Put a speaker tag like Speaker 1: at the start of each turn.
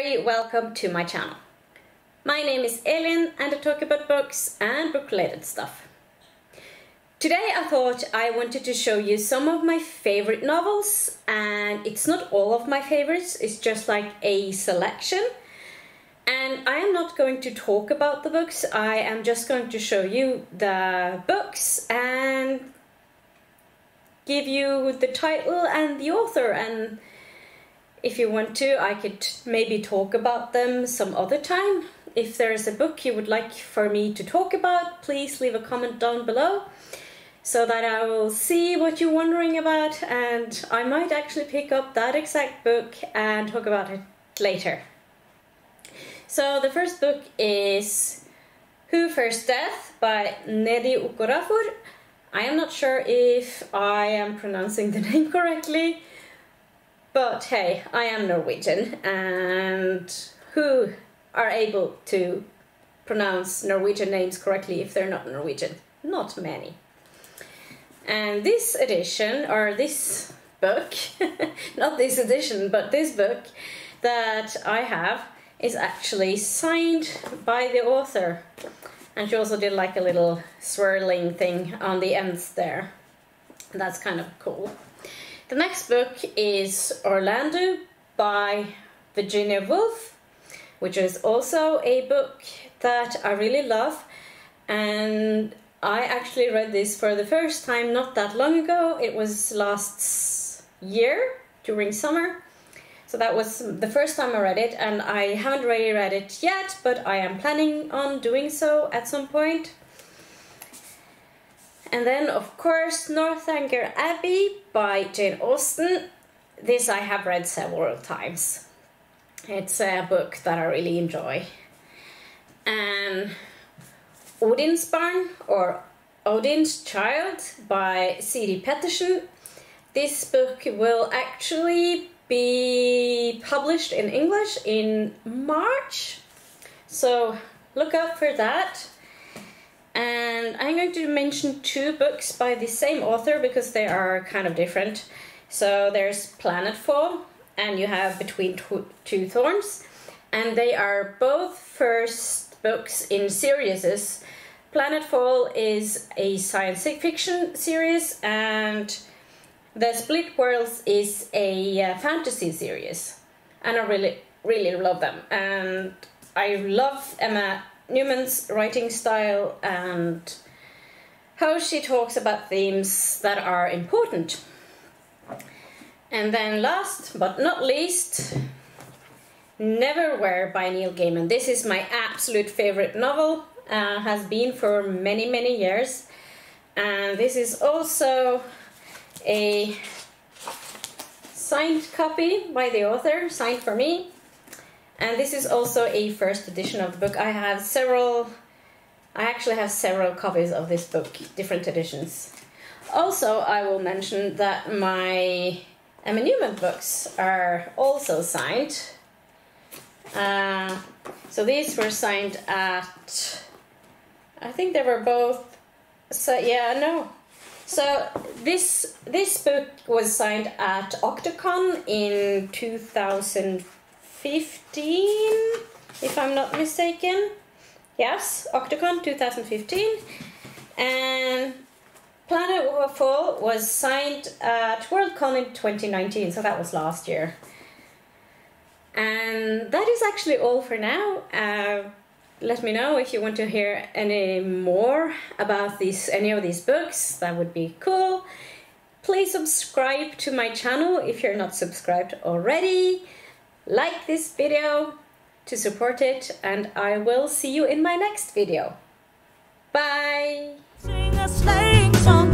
Speaker 1: very welcome to my channel. My name is Elin and I talk about books and book related stuff. Today I thought I wanted to show you some of my favorite novels, and it's not all of my favorites, it's just like a selection. And I am not going to talk about the books, I am just going to show you the books and give you the title and the author, and if you want to, I could maybe talk about them some other time. If there's a book you would like for me to talk about, please leave a comment down below so that I will see what you're wondering about, and I might actually pick up that exact book and talk about it later. So the first book is Who Fears Death by Nnedi Okorafor. I am not sure if I am pronouncing the name correctly, but hey, I am Norwegian, and who are able to pronounce Norwegian names correctly if they're not Norwegian? Not many. And this edition, or this book, not this edition, but this book that I have is actually signed by the author. And she also did like a little swirling thing on the ends there. That's kind of cool. The next book is Orlando by Virginia Woolf, which is also a book that I really love. And I actually read this for the first time not that long ago. It was last year during summer. So that was the first time I read it, and I haven't really read it yet, but I am planning on doing so at some point. And then, of course, Northanger Abbey by Jane Austen. This I have read several times. It's a book that I really enjoy. And Odin's Barn, or Odin's Child by C.D. Peterson. This book will actually be published in English in March, so look out for that. And I'm going to mention two books by the same author because they are kind of different. So there's Planetfall and you have Between Two Thorns, and they are both first books in series. Planetfall is a science fiction series, and The Split Worlds is a fantasy series, and I really love them. And I love Emma Newman's writing style and how she talks about themes that are important. And then last but not least, Neverwhere by Neil Gaiman. This is my absolute favorite novel, has been for many years, and this is also a signed copy by the author, signed for me, and this is also a first edition of the book. I actually have several copies of this book, different editions. Also, I will mention that my Emma Newman books are also signed. So these were signed at, I think they were both, so yeah, no. So this book was signed at Octocon in 2015, if I'm not mistaken. Yes, Octocon 2015. And Planetfall was signed at Worldcon in 2019, so that was last year. And that is actually all for now. Let me know if you want to hear any more about any of these books. That would be cool. Please subscribe to my channel if you're not subscribed already. Like this video to support it, and I will see you in my next video. Bye! Sing a sleighing song.